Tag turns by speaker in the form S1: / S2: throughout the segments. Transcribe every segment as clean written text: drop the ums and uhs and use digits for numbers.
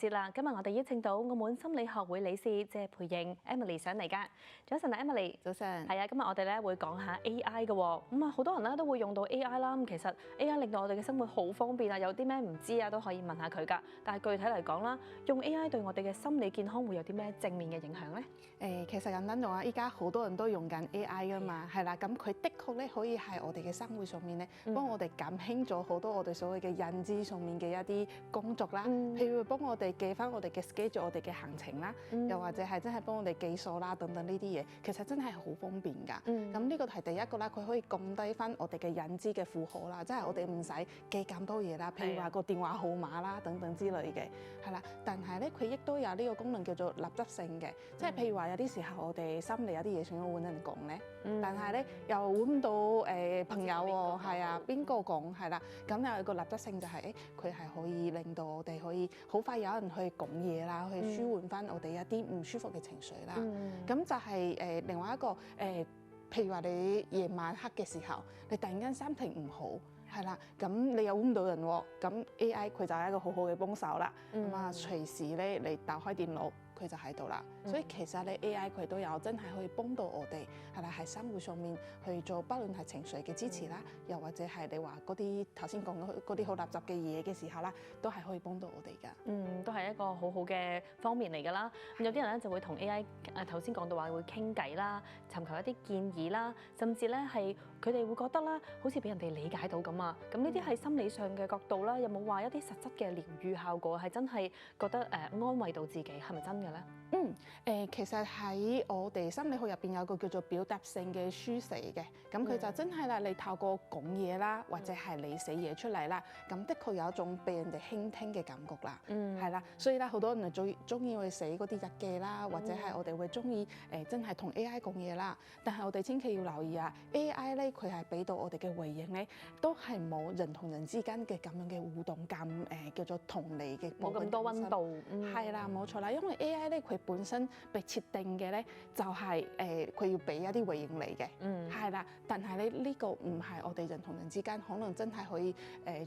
S1: 節啦，今日我哋邀請到澳門心理學會理事謝培瑩 Emily 上嚟㗎。早晨啊 ，Emily。
S2: 早晨。
S1: 係啊，今日我哋咧會講下 AI 嘅喎。咁啊，好多人咧都會用到 AI 啦。咁其實 AI 令到我哋嘅生活好方便啊，有啲咩唔知啊都可以問下佢㗎。但係具體嚟講啦，用 AI 對我哋嘅心理健康會有啲咩正面嘅影響咧？
S2: 其實簡單講啊，依家好多人都用緊 AI 㗎嘛，係啦。咁佢的確咧可以喺我哋嘅生活上面咧，幫我哋減輕咗好多我哋所謂嘅認知上面嘅一啲工作啦。譬如幫我哋記翻我哋嘅 schedule，我哋嘅行程啦，又或者係真係幫我哋記數啦等等呢啲嘢，其實真係好方便㗎。咁呢個係第一個啦，佢可以降低翻我哋嘅認知嘅負荷啦，即係我哋唔使記咁多嘢啦，譬如話個電話號碼啦等等之類嘅，係啦。但係咧，佢亦都有呢個功能叫做立即性嘅，即係譬如話有啲時候我哋心裏有啲嘢想揾人講咧，但係咧又揾唔到朋友喎，係啊，邊個講係啦，咁有個立即性就係佢係可以令到我哋可以好快有人去講嘢啦，去舒緩翻我哋一啲唔舒服嘅情緒啦。咁就係另外一個譬如話你夜晚黑嘅時候，你突然間心情唔好，係啦，咁你又揾唔到人喎，咁 AI 佢就係一個好好嘅幫手啦。咁啊，隨時咧你打開電腦，佢就喺度啦。所以其實咧 AI 佢都有真係可以幫到我哋，係啦，喺生活上面去做，不論係情緒嘅支持啦，又或者係你話嗰啲頭先講嗰啲好垃圾嘅嘢嘅時候啦，都係可以幫到我哋㗎。
S1: 都係一個好好嘅方面嚟㗎啦。咁有啲人咧就會同 AI 頭先講到話會傾偈啦，尋求一啲建議啦，甚至咧係佢哋會覺得啦，好似俾人哋理解到咁啊。咁呢啲係心理上嘅角度啦，有冇話一啲實質嘅療癒效果係真係覺得安慰到自己，係咪真嘅咧？
S2: 其實喺我哋心理學入邊有個叫做表達性嘅書寫嘅，咁佢就真係啦，你透過講嘢啦，或者係你寫嘢出嚟啦，咁的確有一種被人哋傾聽嘅感覺啦，係啦，所以咧好多人就最中意去寫嗰啲日記啦，或者係我哋會中意真係同 AI 講嘢啦，但係我哋千祈要留意啊，AI 咧佢係俾到我哋嘅回應咧，都係冇人同人之間嘅咁樣嘅互動咁叫做同理嘅，
S1: 冇咁多溫度，
S2: 係啦，冇錯啦，因為 AI 咧佢本身被設定嘅咧就係佢要俾一啲回應你嘅，係啦。但係咧呢個唔係我哋人同人之間可能真係可以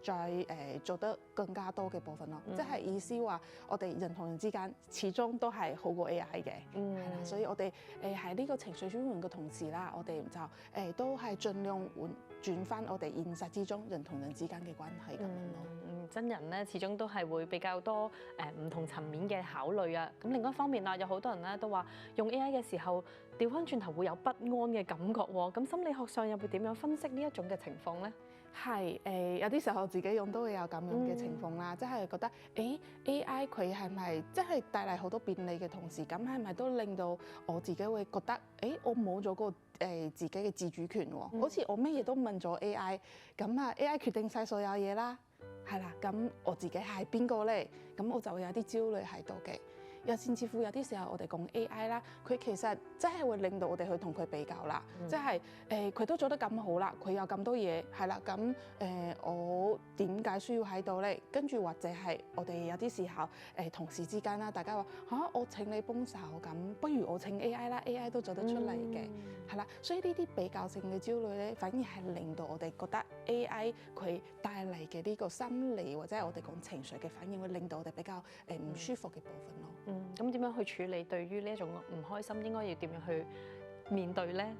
S2: 再做得更加多嘅部分咯。即係意思話我哋人同人之間始終都係好過 AI 嘅，係啦。所以我哋喺呢個情緒舒緩嘅同時啦，我哋就都係盡量轉翻我哋現實之中人同人之間嘅關係咁樣咯。
S1: 真人咧始終都係會比較多唔同層面嘅考慮啊。咁另一方面啦，有好多人咧都話用 AI 嘅時候，調翻轉頭會有不安嘅感覺喎。咁心理學上又會點樣分析呢一種嘅情況咧？
S2: 係有啲時候自己用都會有咁樣嘅情況啦，即係覺得AI 佢係咪即係帶嚟好多便利嘅同時，咁係咪都令到我自己會覺得我冇咗個自己嘅自主權喎？好似我乜嘢都問咗 AI，咁啊 AI 決定晒所有嘢啦。係啦，咁我自己係邊個咧？咁我就會有啲焦慮喺度嘅。又甚至乎有啲時候我哋講 AI 啦，佢其實真係會令到我哋去同佢比較啦。即係佢都做得咁好啦，佢有咁多嘢係啦。咁我點解需要喺度咧？跟住或者係我哋有啲時候同事之間啦，大家話我請你幫手，咁不如我請 AI 啦，AI 都做得出嚟嘅，係啦。所以呢啲比較性嘅焦慮咧，反而係令到我哋覺得 AI 佢帶嚟嘅呢個心理或者係我哋講情緒嘅反應，會令到我哋比較唔舒服嘅部分咯。
S1: 咁點樣去處理對於呢一種唔開心，應該要點樣去面對咧？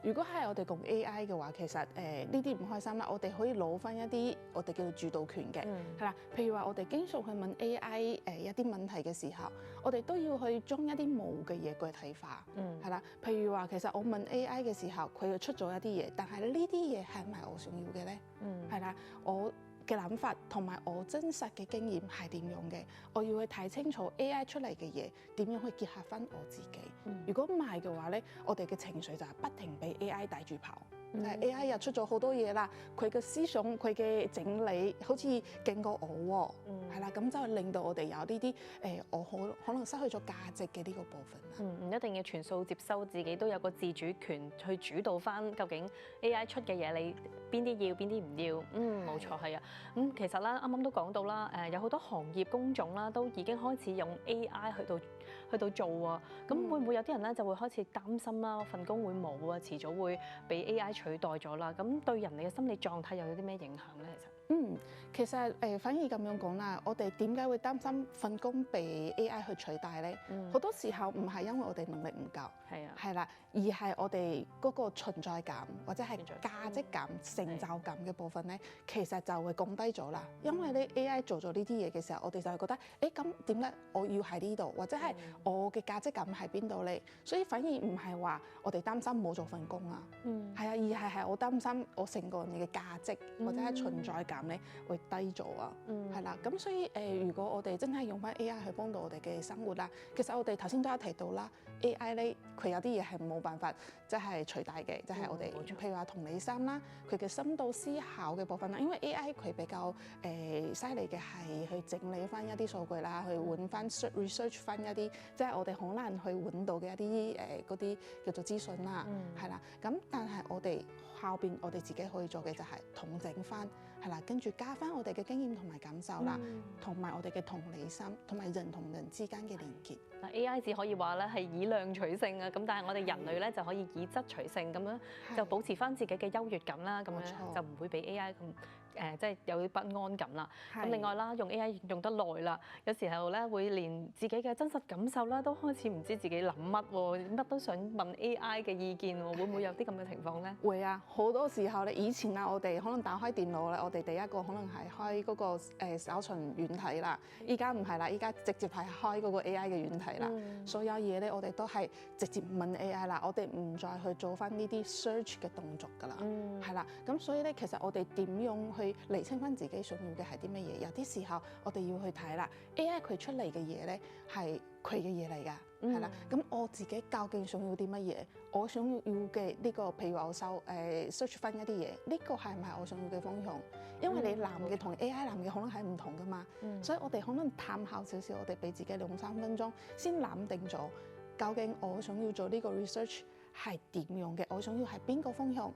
S2: 如果係我哋講 AI 嘅話，其實呢啲唔開心啦，我哋可以攞翻一啲我哋叫做主導權嘅，係啦。譬如話我哋經常去問 AI 一啲問題嘅時候，我哋都要去將一啲冇嘅嘢具體化，係啦。譬如話其實我問 AI 嘅時候，佢又出咗一啲嘢，但係呢啲嘢係咪我想要嘅咧？係啦，我嘅諗法同埋我真實嘅經驗係點樣嘅，我要去睇清楚 AI 出嚟嘅嘢點樣去結合翻我自己。如果唔係嘅話咧，我哋嘅情緒就係不停俾 AI 帶住跑。AI 又出咗好多嘢啦，佢嘅思想佢嘅整理好似勁過我喎，係啦，咁就令到我哋有呢啲我可能失去咗價值嘅呢個部分啦。
S1: 唔一定要全數接收，自己都有個自主權去主導翻究竟 AI 出嘅嘢你邊啲要邊啲唔要。冇錯係啊。其實啦，啱啱都講到啦，有好多行業工種啦，都已經開始用 AI 去到做啊。咁會唔會有啲人咧就會開始擔心啦，份工會冇啊，遲早會俾 AI 取代咗啦？咁對人哋嘅心理狀態又有啲咩影響咧？其實
S2: 其實反而咁樣講啦，我哋點解會擔心份工被 AI 去取代咧？好多時候唔係因為我哋能力唔夠，係啦，而係我哋嗰個存在感或者係價值感、成就感嘅部分咧，其實就會降低咗啦。因為咧 AI 做咗呢啲嘢嘅時候，我哋就會覺得，咁點解我要喺呢度，或者係我嘅價值感喺邊度咧？所以反而唔係話我哋擔心冇做份工啊，係啊，而係我擔心我成個人嘅價值或者係存在感咧會低咗啊，係啦，咁所以如果我哋真係用翻 AI 去幫到我哋嘅生活啦，其實我哋頭先都有提到啦，AI 咧佢有啲嘢係冇辦法即係取代嘅，即係我哋譬如話同理心啦，佢嘅深度思考嘅部分啦，因為 AI 佢比較犀利嘅係去整理翻一啲數據啦，去揾翻 research 翻一啲即係我哋好難去揾到嘅一啲嗰啲叫做資訊啦，係啦，咁但係我哋後邊我哋自己可以做嘅就係統整翻。係啦，跟住加翻我哋嘅經驗同埋感受啦，同埋我哋嘅同理心，同埋人同人之間嘅連結。
S1: 嗱 AI 只可以話咧係以量取勝啊，咁但係我哋人類咧就可以以質取勝，咁樣就保持翻自己嘅優越感啦，咁樣就唔會俾 AI 咁即係有啲不安感啦。咁另外啦，用 AI 用得耐啦，有時候咧會連自己嘅真實感受啦都開始唔知自己諗乜喎，乜都想問 AI 嘅意見喎，會唔會有啲咁嘅情況咧？
S2: 會啊，好多時候咧，以前啊，我哋可能打開電腦咧，我哋第一個可能係開嗰個搜尋軟體啦，依家唔係啦，依家直接係開嗰個 AI 嘅軟體啦。所有嘢咧，我哋都係直接問 AI 啦，我哋唔再去做翻呢啲 search 嘅動作㗎啦，係啦。咁所以咧，其實我哋點樣去釐清翻自己想要嘅係啲乜嘢？有啲時候我哋要去睇啦，AI 佢出嚟嘅嘢咧係佢嘅嘢嚟㗎。係啦，咁我自己究竟想要啲乜嘢？我想要嘅呢個，譬如話我search 翻一啲嘢，呢個係唔係我想要嘅方向？因為你男嘅同 AI 男嘅可能係唔同噶嘛，所以我哋可能探考少少，我哋俾自己2-3分鐘先諗定咗，究竟我想要做呢個 research 係點樣嘅？我想要係邊個方向？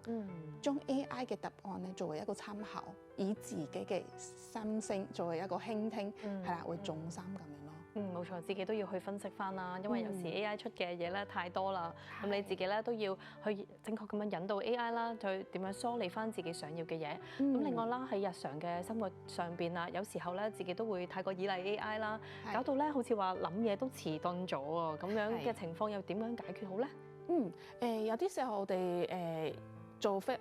S2: 將 AI 嘅答案咧作為一個參考，以自己嘅心聲作為一個傾聽，係啦，會重心咁樣咯。
S1: 冇錯，自己都要去分析翻啦，因為有時 AI 出嘅嘢咧太多啦，咁你自己咧都要去正確咁樣引導 AI 啦，去點樣梳理翻自己想要嘅嘢。咁另外啦，喺日常嘅生活上邊啊，有時候咧自己都會太過依賴 AI 啦，搞到咧好似話諗嘢都遲鈍咗喎，咁樣嘅情況又點樣解決好咧？
S2: 有啲時候我哋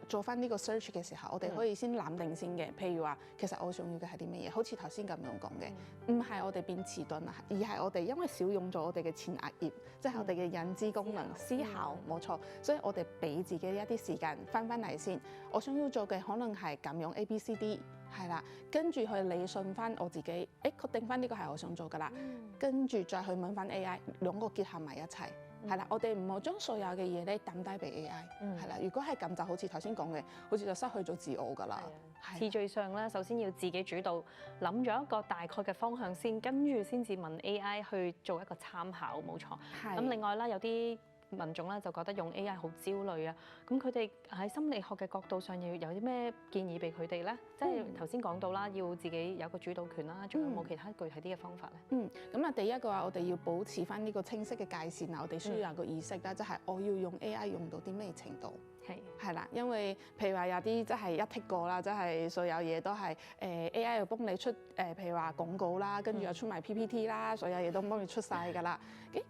S2: 做翻呢個 search 嘅時候，我哋可以先諗定先嘅。譬如話，其實我想要嘅係啲乜嘢？好似頭先咁樣講嘅，唔係我哋變遲鈍啊，而係我哋因為少用咗我哋嘅前額葉，即係我哋嘅認知功能、思考，冇錯。所以我哋俾自己一啲時間翻嚟先。我想要做嘅可能係咁樣 ABCD，係啦，跟住去理順翻我自己，確定翻呢個係我想做噶啦，跟住再去問翻 AI，兩個結合埋一齊。係啦，我哋唔好將所有嘅嘢咧抌低俾 AI，係啦。如果係咁，就好似頭先講嘅，好似就失去咗自我㗎啦。
S1: 次序上咧，首先要自己主導，諗咗一個大概嘅方向先，跟住先至問 AI 去做一個參考，冇錯。咁另外啦，有啲民眾咧就覺得用 AI 好焦慮啊，咁佢哋喺心理學嘅角度上要有啲咩建議俾佢哋咧？即係頭先講到啦，要自己有個主導權啦，仲有冇其他具體啲嘅方法咧？
S2: 咁啊，第一個話我哋要保持翻呢個清晰嘅界線啊，我哋需要有個意識啦，即係我要用 AI 用到啲咩程度？係啦，因為譬如話有啲即係一剔過啦，即係所有嘢都係AI 又幫你出譬如話廣告啦，跟住又出埋 PPT 啦，所有嘢都幫你出晒㗎啦。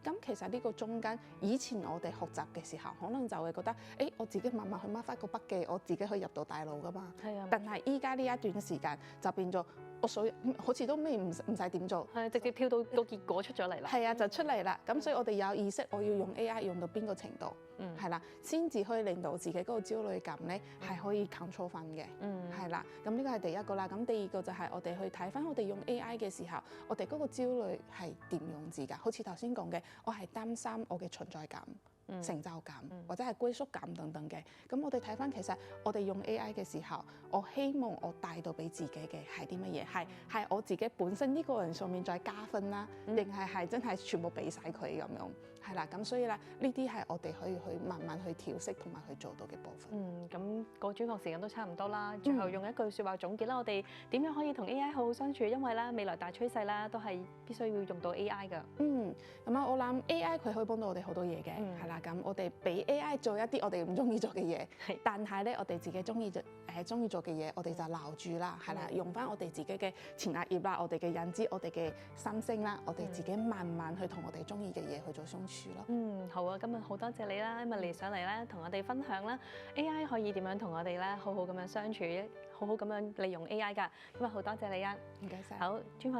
S2: 咁其實呢個中間，以前我哋學習嘅時候，可能就會覺得我自己慢慢去 mark 翻個筆記，我自己可以入到大腦㗎嘛。但係依家呢一段時間就變咗。我好似都咩唔使點做，
S1: 直接跳到個結果出咗嚟啦。
S2: 係啊，就出嚟啦。咁所以我哋有意識，我要用 AI 用到邊個程度，係啦，先至可以令到自己嗰個焦慮感咧係可以 control 翻嘅，係啦。咁呢個係第一個啦。咁第二個就係我哋去睇翻我哋用 AI 嘅時候，我哋嗰個焦慮係點用字㗎？好似頭先講嘅，我係擔心我嘅存在感。成就感或者係歸屬感等等嘅，咁我哋睇翻其實我哋用 AI 嘅時候，我希望我帶到俾自己嘅係啲乜嘢？係我自己本身呢個人上面再加分啦，定係真係全部俾晒佢咁樣？係啦，咁所以咧呢啲係我哋可以去慢慢去調適同埋去做到嘅部分。
S1: 咁個專訪時間都差唔多啦，最後用一句説話總結啦，我哋點樣可以同 AI 好好相處？因為咧未來大趨勢啦，都係必須要用到 AI 㗎。
S2: 咁啊，我諗 AI 佢可以幫到我哋好多嘢嘅，係啦。下咁，我哋俾 AI 做一啲我哋唔中意做嘅嘢
S1: 係，
S2: 但係咧我哋自己中意做嘅嘢，我哋就留住啦，係啦，用翻我哋自己嘅前額葉啦，我哋嘅認知，我哋嘅心聲啦，我哋自己慢慢去同我哋中意嘅嘢去做相處咯。
S1: 好啊，今日好多謝你啦，今日嚟上嚟咧，同我哋分享啦，AI 可以點樣同我哋咧好好咁樣相處，好好咁樣利用 AI 㗎。今日好多謝你啊，
S2: 唔該晒。
S1: 好，專訪。